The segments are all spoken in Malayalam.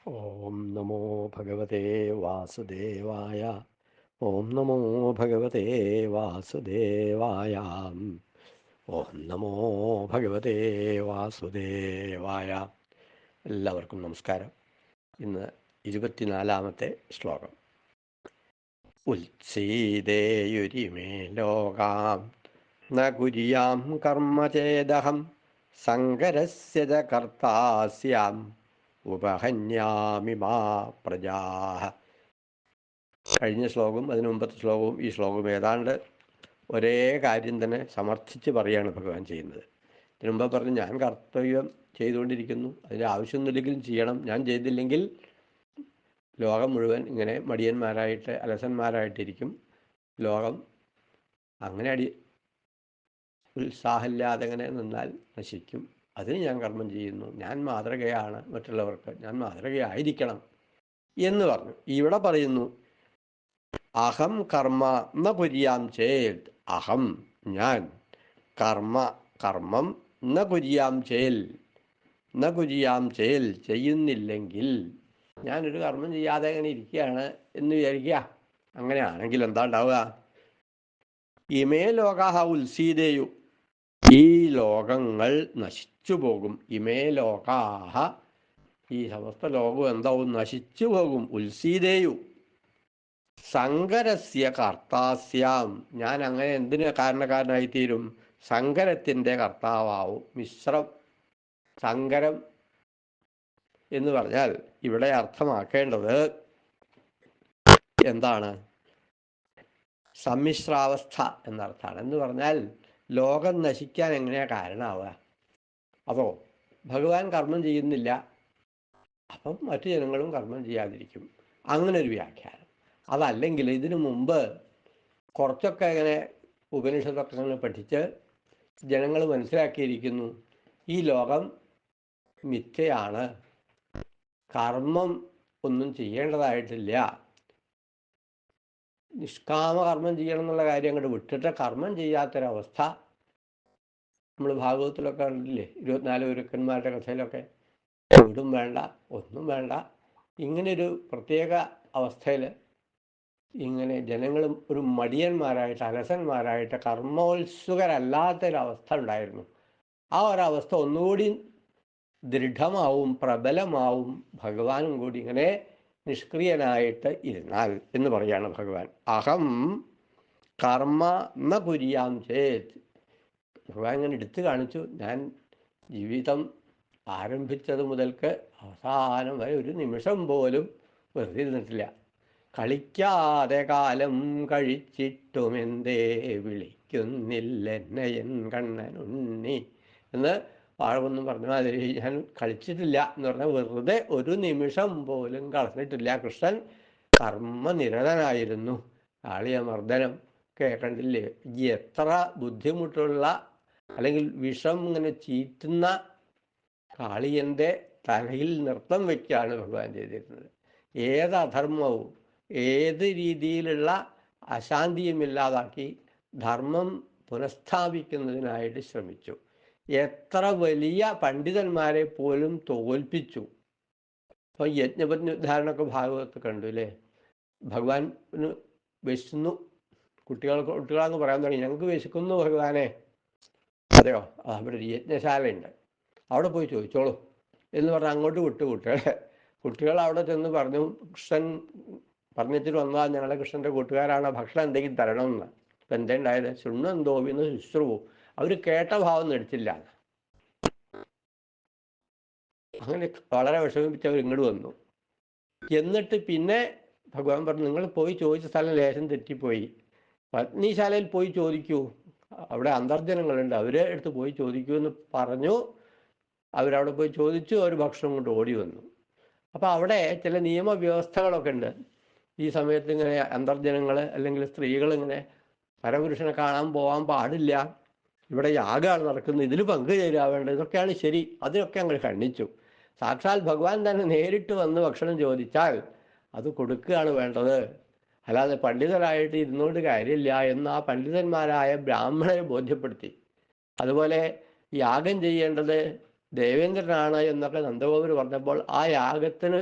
ഓം നമോ ഭഗവതേ വാസുദേവായ. ഓം നമോ ഭഗവതേ വാസുദേവായ. ഓം നമോ ഭഗവതേ വാസുദേവായ. എല്ലാവർക്കും നമസ്കാരം. ഇന്ന് 24-ാമത്തെ ശ്ലോകം. ഉത്സീദേയുരിമേ ലോകാം ന കുര്യാം കർമ്മചേദഹം സങ്കരസ്യ ച കർത്താസ്യാം ഉപഹന്യാമി മാ പ്രജാഃ. കഴിഞ്ഞ ശ്ലോകവും അതിനു മുമ്പത്തെ ശ്ലോകവും ഈ ശ്ലോകവും ഏതാണ്ട് ഒരേ കാര്യം തന്നെ സമർത്ഥിച്ച് പറയുകയാണ് ഭഗവാൻ ചെയ്യുന്നത്. ഇതിനു മുമ്പ് പറഞ്ഞു, ഞാൻ കർത്തവ്യം ചെയ്തുകൊണ്ടിരിക്കുന്നു, അതിൻ്റെ ആവശ്യമൊന്നുമില്ലെങ്കിലും ചെയ്യണം, ഞാൻ ചെയ്തില്ലെങ്കിൽ ലോകം മുഴുവൻ ഇങ്ങനെ മടിയന്മാരായിട്ട് അലസന്മാരായിട്ടിരിക്കും, ലോകം അങ്ങനെ ഉത്സാഹമില്ലാതെ അങ്ങനെ നിന്നാൽ നശിക്കും. അതിന് ഞാൻ കർമ്മം ചെയ്യുന്നു, ഞാൻ മാതൃകയാണ് മറ്റുള്ളവർക്ക്, ഞാൻ മാതൃകയായിരിക്കണം എന്ന് പറഞ്ഞു. ഇവിടെ പറയുന്നു, അഹം കർമ്മ ന കുര്യാം ചേത്. അഹം ഞാൻ, കർമ്മം ന കുര്യാം ചേൽ, ന കുര്യാം ചേൽ ചെയ്യുന്നില്ലെങ്കിൽ, ഞാനൊരു കർമ്മം ചെയ്യാതെ അങ്ങനെ ഇരിക്കുകയാണ് എന്ന് വിചാരിക്കുക. അങ്ങനെയാണെങ്കിൽ എന്താ ഉണ്ടാവുക? ഇമേ ലോകാഹ ഉത്സീദേയു, ഈ ലോകങ്ങൾ നശിച്ചു പോകും. ഇമേ ലോകാഹ, ഈ സമസ്ത ലോകവും എന്താവും? നശിച്ചു പോകും. ഉത്സീദേയു സങ്കരസ്യ കർത്താസ്യാം, ഞാൻ അങ്ങനെ എന്തിന് കാരണക്കാരനായിത്തീരും? സങ്കരത്തിൻ്റെ കർത്താവാവും. സങ്കരം എന്ന് പറഞ്ഞാൽ ഇവിടെ അർത്ഥമാക്കേണ്ടത് എന്താണ്? സമ്മിശ്രാവസ്ഥ എന്നർത്ഥമാണ്. എന്ന് പറഞ്ഞാൽ ലോകം നശിക്കാൻ എങ്ങനെയാ കാരണമാവുക? അതോ ഭഗവാൻ കർമ്മം ചെയ്യുന്നില്ല, അപ്പം മറ്റു ജനങ്ങളും കർമ്മം ചെയ്യാതിരിക്കും, അങ്ങനെ ഒരു വ്യാഖ്യാനം. അതല്ലെങ്കിൽ ഇതിനു മുമ്പ് കുറച്ചൊക്കെ ഇങ്ങനെ ഉപനിഷത്തൊക്കെ അങ്ങനെ പഠിച്ച് ജനങ്ങൾ മനസ്സിലാക്കിയിരിക്കുന്നു, ഈ ലോകം മിഥ്യയാണ്, കർമ്മം ഒന്നും ചെയ്യേണ്ടതായിട്ടില്ല, നിഷ്കാമ കർമ്മം ചെയ്യണം എന്നുള്ള കാര്യം അങ്ങോട്ട് വിട്ടിട്ട് കർമ്മം ചെയ്യാത്തൊരവസ്ഥ നമ്മൾ ഭാഗവതത്തിലൊക്കെ കണ്ടില്ലേ? 24 ഗുരുക്കന്മാരുടെ കഥയിലൊക്കെ വീടും വേണ്ട ഒന്നും വേണ്ട, ഇങ്ങനെയൊരു പ്രത്യേക അവസ്ഥയിൽ ഇങ്ങനെ ജനങ്ങളും ഒരു മടിയന്മാരായിട്ട് അലസന്മാരായിട്ട് കർമ്മോത്സുകരല്ലാത്തൊരവസ്ഥ ഉണ്ടായിരുന്നു. ആ ഒരവസ്ഥ ഒന്നുകൂടി ദൃഢമാവും, പ്രബലമാവും, ഭഗവാനും കൂടി ഇങ്ങനെ നിഷ്ക്രിയനായിട്ട് ഇരുന്നാൽ എന്ന് പറയാണ് ഭഗവാൻ. അഹം കർമ്മ ന കുര്യാം ചേത്. ഭഗവാൻ ഇങ്ങനെ എടുത്തു കാണിച്ചു, ഞാൻ ജീവിതം ആരംഭിച്ചത് മുതൽക്ക് അവസാനം വരെ ഒരു നിമിഷം പോലും വെറുതെ ഇരുന്നിട്ടില്ല. കളിക്കാതെ കാലം കഴിച്ചിട്ടുമെന്തേ വിളിക്കുന്നില്ലെന്നയൻ കണ്ണനുണ്ണി എന്ന് വാഴവൊന്നും പറഞ്ഞ മാതിരി ഞാൻ കളിച്ചിട്ടില്ല എന്ന് പറഞ്ഞാൽ വെറുതെ ഒരു നിമിഷം പോലും കളഞ്ഞിട്ടില്ല. കൃഷ്ണൻ കർമ്മനിരതനായിരുന്നു. കാളിയമർദ്ദനം കേൾക്കണ്ടില്ലേ? എത്ര ബുദ്ധിമുട്ടുള്ള, അല്ലെങ്കിൽ വിഷം ഇങ്ങനെ ചീറ്റുന്ന കാളിയൻ്റെ തലയിൽ നൃത്തം വയ്ക്കുകയാണ് ഭഗവാൻ ചെയ്തിരുന്നത്. ഏത് അധർമ്മവും ഏത് രീതിയിലുള്ള അശാന്തിയുമില്ലാതാക്കി ധർമ്മം പുനഃസ്ഥാപിക്കുന്നതിനായിട്ട് ശ്രമിച്ചു. എത്ര വലിയ പണ്ഡിതന്മാരെ പോലും തോൽപ്പിച്ചു. ഇപ്പൊ യജ്ഞപത്നുദ്ധാരണമൊക്കെ ഭാഗവത്ത് കണ്ടു അല്ലേ? ഭഗവാന് വിശന്നു, കുട്ടികളാന്ന് പറയാൻ തുടങ്ങി, ഞങ്ങൾക്ക് വിശക്കുന്നു ഭഗവാനെ. അതെയോ, അവിടെ ഒരു യജ്ഞശാലയുണ്ട്, അവിടെ പോയി ചോദിച്ചോളൂ എന്ന് പറഞ്ഞാൽ അങ്ങോട്ട് വിട്ടു കുട്ടികൾ അവിടെ ചെന്ന് പറഞ്ഞു, കൃഷ്ണൻ പറഞ്ഞിട്ട് വന്നാൽ ഞങ്ങളുടെ കൃഷ്ണൻ്റെ കൂട്ടുകാരാണ്, ഭക്ഷണം എന്തെങ്കിലും തരണമെന്ന്. ഇപ്പം എന്തുണ്ടായത്? ശുണ്വന്തോവിന്ന് ശുശ്രൂവും. അവർ കേട്ട ഭാവം നടിച്ചില്ല. അങ്ങനെ വളരെ വിഷമിപ്പിച്ച് അവർ ഇങ്ങോട്ട് വന്നു. എന്നിട്ട് പിന്നെ ഭഗവാൻ പറഞ്ഞു, നിങ്ങൾ പോയി ചോദിച്ച സ്ഥലം ലേശം തെറ്റിപ്പോയി, പത്നിശാലയിൽ പോയി ചോദിക്കൂ, അവിടെ അന്തർജനങ്ങളുണ്ട്, അവരെ അടുത്ത് പോയി ചോദിക്കൂ എന്ന് പറഞ്ഞു. അവരവിടെ പോയി ചോദിച്ചു, അവർ ഭക്ഷണം കൊണ്ട് ഓടി വന്നു. അപ്പോൾ അവിടെ ചില നിയമവ്യവസ്ഥകളൊക്കെ ഉണ്ട്. ഈ സമയത്ത് ഇങ്ങനെ അന്തർജനങ്ങൾ അല്ലെങ്കിൽ സ്ത്രീകൾ ഇങ്ങനെ പരപുരുഷനെ കാണാൻ പോകാൻ പാടില്ല, ഇവിടെ യാഗമാണ് നടക്കുന്നത്, ഇതിൽ പങ്കുചേരാവേണ്ടത്, ഇതൊക്കെയാണ് ശരി. അതിനൊക്കെ അങ്ങ് ഖണ്ഡിച്ചു. സാക്ഷാൽ ഭഗവാൻ തന്നെ നേരിട്ട് വന്ന് ഭക്ഷണം ചോദിച്ചാൽ അത് കൊടുക്കുകയാണ് വേണ്ടത്, അല്ലാതെ പണ്ഡിതരായിട്ട് ഇരുന്നുകൊണ്ട് കാര്യമില്ല എന്ന് ആ പണ്ഡിതന്മാരായ ബ്രാഹ്മണരെ ബോധ്യപ്പെടുത്തി. അതുപോലെ യാഗം ചെയ്യേണ്ടത് ദേവേന്ദ്രനാണ് എന്നൊക്കെ നന്ദഗോപർ പറഞ്ഞപ്പോൾ ആ യാഗത്തിന്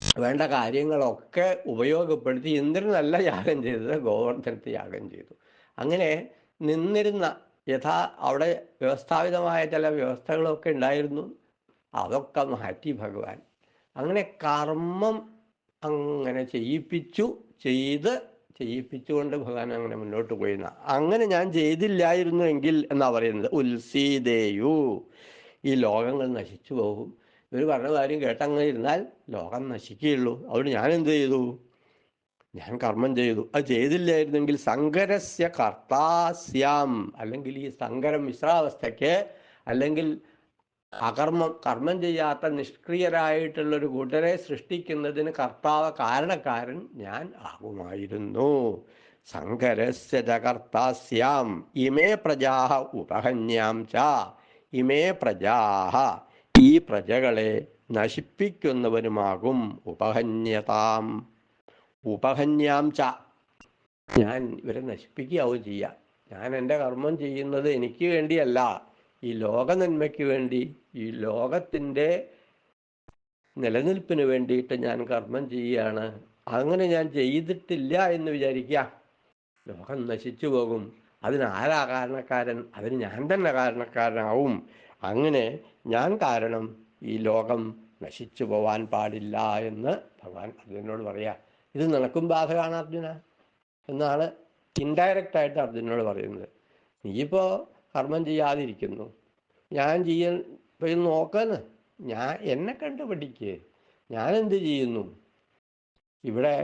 വേണ്ട കാര്യങ്ങളൊക്കെ ഉപയോഗപ്പെടുത്തി ഇന്ദ്രനല്ല യാഗം ചെയ്തത്, ഗോവർദ്ധനത്തെ യാഗം ചെയ്തു. അങ്ങനെ നിന്നിരുന്ന അവിടെ വ്യവസ്ഥാപിതമായ ചില വ്യവസ്ഥകളൊക്കെ ഉണ്ടായിരുന്നു, അതൊക്കെ മാറ്റി ഭഗവാൻ. അങ്ങനെ കർമ്മം അങ്ങനെ ചെയ്യിപ്പിച്ചുകൊണ്ട് ഭഗവാൻ അങ്ങനെ മുന്നോട്ട് പോയിരുന്ന. അങ്ങനെ ഞാൻ ചെയ്തില്ലായിരുന്നു എങ്കിൽ എന്നാ പറയുന്നത്, ഉത്സീതേയു, ഈ ലോകങ്ങൾ നശിച്ചു പോകും. ഇവർ പറഞ്ഞ കാര്യം കേട്ടങ്ങനെ ഇരുന്നാൽ ലോകം നശിക്കുകയുള്ളൂ. അതുകൊണ്ട് ഞാൻ എന്ത് ചെയ്തു? ഞാൻ കർമ്മം ചെയ്തു. അത് ചെയ്തില്ലായിരുന്നെങ്കിൽ സങ്കരസ്യ കർത്താസ്യാം, അല്ലെങ്കിൽ ഈ സങ്കരം മിശ്രാവസ്ഥയ്ക്ക്, അല്ലെങ്കിൽ കർമ്മം ചെയ്യാത്ത നിഷ്ക്രിയരായിട്ടുള്ളൊരു കൂട്ടരെ സൃഷ്ടിക്കുന്നതിന് കാരണക്കാരൻ ഞാൻ ആകുമായിരുന്നു. സങ്കരസ്യ ച കർത്താസ്യാം ഇമേ പ്രജാഹ ഉപഹന്യാം ച. ഇമേ പ്രജാഹ, ഈ പ്രജകളെ നശിപ്പിക്കുന്നവനുമാകും. ഉപഹന്യതാം, ഉപഹന്യാം ച, ഞാൻ ഇവരെ നശിപ്പിക്കുകയാവും ചെയ്യുക. ഞാൻ എൻ്റെ കർമ്മം ചെയ്യുന്നത് എനിക്ക് വേണ്ടിയല്ല, ഈ ലോക നന്മയ്ക്ക് വേണ്ടി, ഈ ലോകത്തിൻ്റെ നിലനിൽപ്പിന് വേണ്ടിയിട്ട് ഞാൻ കർമ്മം ചെയ്യുകയാണ്. അങ്ങനെ ഞാൻ ചെയ്തിട്ടില്ല എന്ന് വിചാരിക്കുക, ലോകം നശിച്ചു പോകും. അതിനാരാ കാരണക്കാരൻ? അതിന് ഞാൻ തന്നെ കാരണക്കാരനാവും. അങ്ങനെ ഞാൻ കാരണം ഈ ലോകം നശിച്ചു പോവാൻ പാടില്ല എന്ന് ഭഗവാൻ അർജുനനോട് പറയാ. ഇത് നിനക്കും ബാധകമാണ് അർജുന എന്നാണ് ഇൻഡയറക്റ്റായിട്ട് അർജുനനോട് പറയുന്നത്. നീയിപ്പോൾ കർമ്മം ചെയ്യാതിരിക്കുന്നു, ഞാൻ പോയി നോക്കാന്ന്, എന്നെ കണ്ട് പഠിക്ക്. ഞാനെന്ത് ചെയ്യുന്നു ഇവിടെ?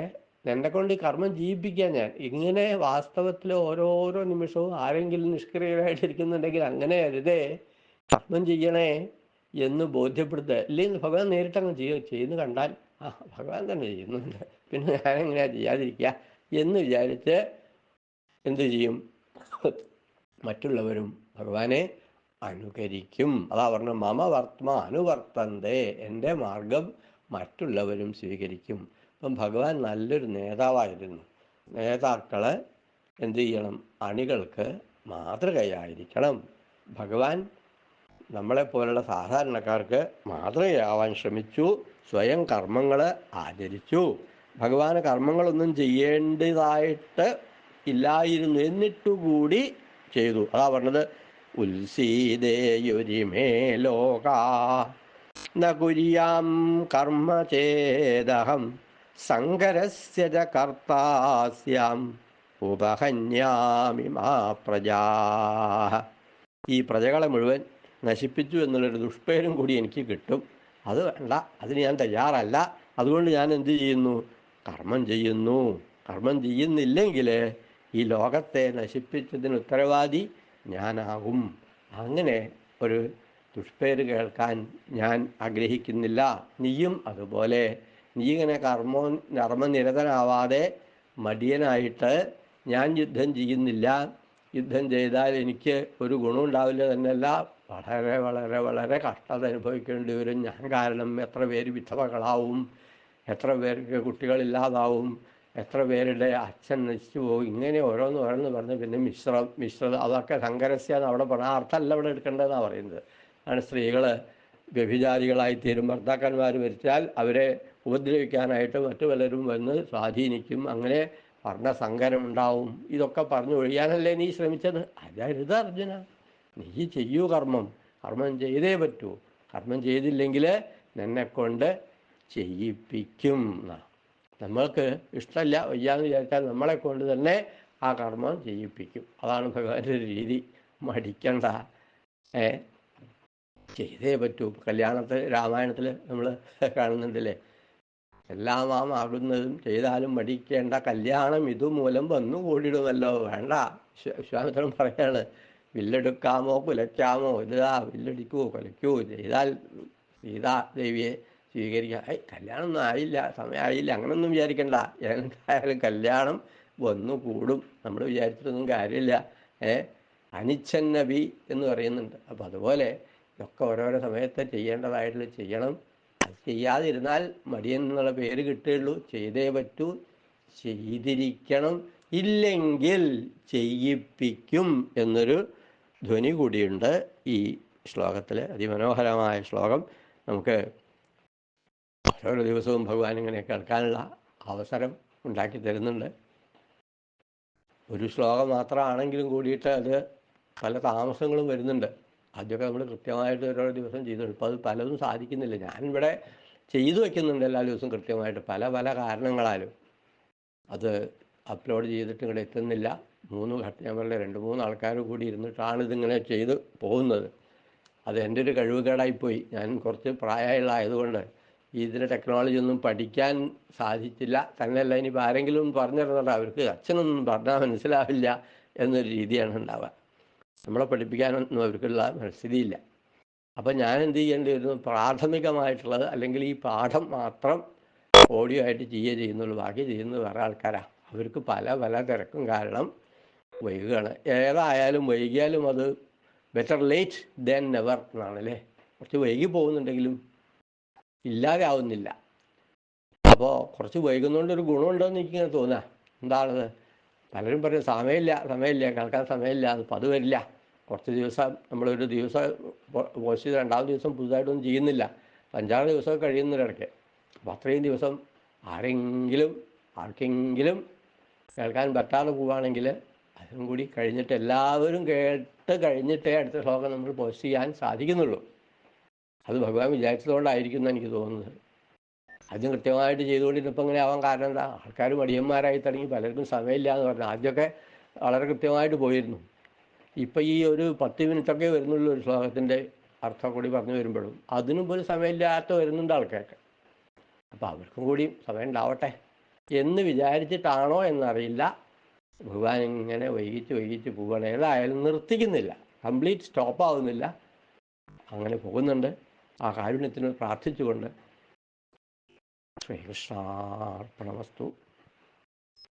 എന്നെ കൊണ്ട് കർമ്മം ചെയ്യിപ്പിക്കാൻ ഞാൻ ഇങ്ങനെ വാസ്തവത്തിൽ ഓരോരോ നിമിഷവും ആരെങ്കിലും നിഷ്ക്രിയരായിട്ടിരിക്കുന്നുണ്ടെങ്കിൽ അങ്ങനെ അരുതേ, കർമ്മം ചെയ്യണേ എന്ന് ബോധ്യപ്പെടുത്തുക. ഇല്ലെങ്കിൽ ഭഗവാൻ നേരിട്ടങ്ങ് ചെയ്യുന്നു കണ്ടാൽ ഭഗവാൻ തന്നെ ചെയ്യുന്നുണ്ട്, പിന്നെ ഞാനെങ്ങനെയാ ചെയ്യാതിരിക്കുക എന്ന് വിചാരിച്ച് എന്ത് ചെയ്യും? മറ്റുള്ളവരും ഭഗവാനെ അനുകരിക്കും. അതാ പറഞ്ഞ മമ വർത്തമ അനുവർത്തന്തേ, എൻ്റെ മാർഗം മറ്റുള്ളവരും സ്വീകരിക്കും. അപ്പം ഭഗവാൻ നല്ലൊരു നേതാവായിരുന്നു. നേതാക്കള് എന്ത് ചെയ്യണം? അണികൾക്ക് മാതൃകയായിരിക്കണം. ഭഗവാൻ നമ്മളെപ്പോലുള്ള സാധാരണക്കാർക്ക് മാതൃകയാവാൻ ശ്രമിച്ചു. സ്വയം കർമ്മങ്ങൾ ആചരിച്ചു. ഭഗവാന് കർമ്മങ്ങളൊന്നും ചെയ്യേണ്ടതായിട്ട് ഇല്ലായിരുന്നു, എന്നിട്ടുകൂടി ചെയ്തു. അതാ പറഞ്ഞത്, ഉത്സീദേയുരിമേ ലോകാ ന കുര്യാം കർമ്മ ചേദഹം സങ്കരസ്യ ച കർത്താസ്യാം ഉപഹന്യാമി മാ പ്രജാ. ഈ പ്രജകളെ മുഴുവൻ നശിപ്പിച്ചു എന്നുള്ളൊരു ദുഷ്പേരും കൂടി എനിക്ക് കിട്ടും. അത് വേണ്ട, അതിന് ഞാൻ തയ്യാറല്ല. അതുകൊണ്ട് ഞാൻ എന്ത് ചെയ്യുന്നു? കർമ്മം ചെയ്യുന്നു. കർമ്മം ചെയ്യുന്നില്ലെങ്കിൽ ഈ ലോകത്തെ നശിപ്പിച്ചതിന് ഉത്തരവാദി ഞാനാകും. അങ്ങനെ ഒരു ദുഷ്പേര് കേൾക്കാൻ ഞാൻ ആഗ്രഹിക്കുന്നില്ല. നീയും അതുപോലെ. നീ ഇങ്ങനെ കർമ്മനിരതനാവാതെ മടിയനായിട്ട് ഞാൻ യുദ്ധം ചെയ്യുന്നില്ല, യുദ്ധം ചെയ്താൽ എനിക്ക് ഒരു ഗുണമുണ്ടാവില്ല തന്നെയല്ല, വളരെ വളരെ വളരെ കഷ്ടത അനുഭവിക്കേണ്ടി വരും. ഞാൻ കാരണം എത്ര പേര് വിധവകളാവും, എത്ര പേർക്ക് കുട്ടികളില്ലാതാവും, എത്ര പേരുടെ അച്ഛൻ നശിച്ചു പോകും. ഇങ്ങനെ ഓരോന്ന് പറഞ്ഞ് പിന്നെ മിശ്രത അതൊക്കെ സങ്കരസ്യാന്ന് അവിടെ പറഞ്ഞ അർത്ഥമല്ല ഇവിടെ എടുക്കേണ്ടതെന്നാണ് പറയുന്നത്. ആണ് സ്ത്രീകൾ വ്യഭിചാരികളായിത്തീരും, ഭർത്താക്കന്മാർ മരിച്ചാൽ അവരെ ഉപദ്രവിക്കാനായിട്ട് മറ്റു പലരും വന്ന് സ്വാധീനിക്കും, അങ്ങനെ വർണ്ണസങ്കരം ഉണ്ടാവും. ഇതൊക്കെ പറഞ്ഞു ഒഴിയാനല്ലേ നീ ശ്രമിച്ചത്? അതരുത് അർജുന, നീ ചെയ്യൂ കർമ്മം. കർമ്മം ചെയ്തേ പറ്റൂ. കർമ്മം ചെയ്തില്ലെങ്കിൽ നിന്നെക്കൊണ്ട് ചെയ്യിപ്പിക്കും. നമ്മൾക്ക് ഇഷ്ടമല്ല, വയ്യാന്ന് വിചാരിച്ചാൽ നമ്മളെ കൊണ്ട് തന്നെ ആ കർമ്മം ചെയ്യിപ്പിക്കും. അതാണ് ഭഗവാന്റെ ഒരു രീതി. മടിക്കണ്ട, ചെയ്തേ പറ്റൂ. കല്യാണത്തിൽ രാമായണത്തിൽ നമ്മൾ കാണുന്നുണ്ടല്ലേ, എല്ലാം ആകുന്നതും ചെയ്താലും മടിക്കേണ്ട, കല്യാണം ഇതുമൂലം വന്നു കൂടിയിടുമല്ലോ. വേണ്ട, വിശ്വാമിത്രൻ പറയാണ്, വില്ലെടുക്കാമോ കുലയ്ക്കാമോ, വില്ലടിക്കുവോ കുലയ്ക്കുവോ ചെയ്താൽ സീതാ ദേവിയെ സ്വീകരിക്കാം. കല്യാണമൊന്നും ആയില്ല, സമയമായില്ല, അങ്ങനൊന്നും വിചാരിക്കണ്ട. എന്തായാലും കല്യാണം വന്നു കൂടും. നമ്മൾ വിചാരിച്ചിട്ടൊന്നും കാര്യമില്ല. അനിച്ഛന്നബി എന്ന് പറയുന്നുണ്ട്. അപ്പം അതുപോലെ ഇതൊക്കെ ഓരോരോ സമയത്ത് ചെയ്യേണ്ടതായിട്ടുള്ള ചെയ്യണം. അത് ചെയ്യാതിരുന്നാൽ മടിയൻ എന്നുള്ള പേര് കിട്ടുകയുള്ളൂ. ചെയ്തേ പറ്റൂ, ചെയ്തിരിക്കണം. ഇല്ലെങ്കിൽ ചെയ്യിപ്പിക്കും എന്നൊരു ധ്വനി കൂടിയുണ്ട് ഈ ശ്ലോകത്തിൽ. അതിമനോഹരമായ ശ്ലോകം. നമുക്ക് ഓരോ ദിവസവും ഭഗവാൻ ഇങ്ങനെ കേൾക്കാനുള്ള അവസരം ഉണ്ടാക്കി തരുന്നുണ്ട്. ഒരു ശ്ലോകം മാത്രമാണെങ്കിലും കൂടിയിട്ട് അത് പല താമസങ്ങളും വരുന്നുണ്ട്. ആദ്യമൊക്കെ നമ്മൾ കൃത്യമായിട്ട് ഓരോ ദിവസം ചെയ്തിട്ടുണ്ട്. ഇപ്പോൾ അത് പലതും സാധിക്കുന്നില്ല. ഞാനിവിടെ ചെയ്തു വയ്ക്കുന്നുണ്ട് എല്ലാ ദിവസവും കൃത്യമായിട്ട്. പല പല കാരണങ്ങളാലും അത് അപ്ലോഡ് ചെയ്തിട്ട് ഇവിടെ എത്തുന്നില്ല. ഞാൻ പറഞ്ഞ 2-3 ആൾക്കാർ കൂടി ഇരുന്നിട്ടാണ് ഇതിങ്ങനെ ചെയ്ത് പോകുന്നത്. അത് എൻ്റെ ഒരു കഴിവുകേടായിപ്പോയി. ഞാൻ കുറച്ച് പ്രായമുള്ള ആയതുകൊണ്ട് ഇതിൻ്റെ ടെക്നോളജി ഒന്നും പഠിക്കാൻ സാധിച്ചില്ല. തന്നെയല്ല, ഇനിയിപ്പോൾ ആരെങ്കിലും പറഞ്ഞു തരുന്നുണ്ട്, അവർക്ക് അച്ഛനൊന്നും പറഞ്ഞാൽ മനസ്സിലാവില്ല എന്നൊരു രീതിയാണ് ഉണ്ടാവുക. നമ്മളെ പഠിപ്പിക്കാനൊന്നും അവർക്കുള്ള മനസ്ഥിതിയില്ല. അപ്പം ഞാൻ എന്ത് ചെയ്യേണ്ടി വരുന്നു, പ്രാഥമികമായിട്ടുള്ളത് അല്ലെങ്കിൽ ഈ പാഠം മാത്രം ഓഡിയോ ആയിട്ട് ചെയ്യുന്നുള്ളൂ. ബാക്കി ചെയ്യുന്നത് വേറെ ആൾക്കാരാണ്. അവർക്ക് പല പല തിരക്കും കാരണം വൈകുകയാണ്. ഏതായാലും വൈകിയാലും അത് ബെറ്റർ ലേറ്റ് ദാൻ നെവർ എന്നാണല്ലേ. കുറച്ച് വൈകി പോകുന്നുണ്ടെങ്കിലും ഇല്ലാതെ ആവുന്നില്ല. അപ്പോൾ കുറച്ച് വൈകുന്നതുകൊണ്ടൊരു ഗുണമുണ്ടോയെന്ന് എനിക്കിങ്ങനെ തോന്നുക. എന്താണത്? പലരും പറയും സമയമില്ല കേൾക്കാൻ സമയമില്ല, അപ്പോൾ അത് വരില്ല. കുറച്ച് ദിവസം നമ്മളൊരു ദിവസം പോസ്റ്റ് ചെയ്ത് 2ാമത്തെ ദിവസം പുതുതായിട്ടൊന്നും ചെയ്യുന്നില്ല, 5-6 ദിവസമൊക്കെ കഴിയുന്നതിനിടയ്ക്ക്. അപ്പോൾ അത്രയും ദിവസം ആർക്കെങ്കിലും കേൾക്കാൻ പറ്റാതെ പോവുകയാണെങ്കിൽ അതും കൂടി കഴിഞ്ഞിട്ട് എല്ലാവരും കേട്ട് കഴിഞ്ഞിട്ടേ അടുത്ത ശ്ലോകം നമ്മൾ പോസ്റ്റ് ചെയ്യാൻ സാധിക്കുന്നുള്ളൂ. അത് ഭഗവാൻ വിചാരിച്ചതുകൊണ്ടായിരിക്കും എന്ന് എനിക്ക് തോന്നുന്നത്. ആദ്യം കൃത്യമായിട്ട് ചെയ്തുകൊണ്ടിരുന്നപ്പോൾ ഇങ്ങനെ ആവാൻ കാരണം എന്താ? ആൾക്കാർ മടിയന്മാരായി തുടങ്ങി, പലർക്കും സമയമില്ല എന്ന് പറഞ്ഞു. ആദ്യമൊക്കെ വളരെ കൃത്യമായിട്ട് പോയിരുന്നു. ഇപ്പം ഈ ഒരു 10 മിനിറ്റൊക്കെ വരുന്നുള്ളൂ ഒരു ശ്ലോകത്തിൻ്റെ അർത്ഥം കൂടി പറഞ്ഞു വരുമ്പോഴും അതിനും പോലും സമയമില്ലാത്ത വരുന്നുണ്ട് ആൾക്കാർക്ക്. അപ്പോൾ അവർക്കും കൂടി സമയം ഉണ്ടാവട്ടെ എന്ന് വിചാരിച്ചിട്ടാണോ എന്നറിയില്ല, ഭഗവാൻ ഇങ്ങനെ വൈകിച്ച് പോവുകയാണ്. ഏതായാലും നിർത്തിക്കുന്നില്ല, കംപ്ലീറ്റ് സ്റ്റോപ്പ് ആവുന്നില്ല, അങ്ങനെ പോകുന്നുണ്ട്. ആ കാരുണ്യത്തിന് പ്രാർത്ഥിച്ചുകൊണ്ട് ശ്രീകൃഷ്ണാർപ്പണമസ്തു.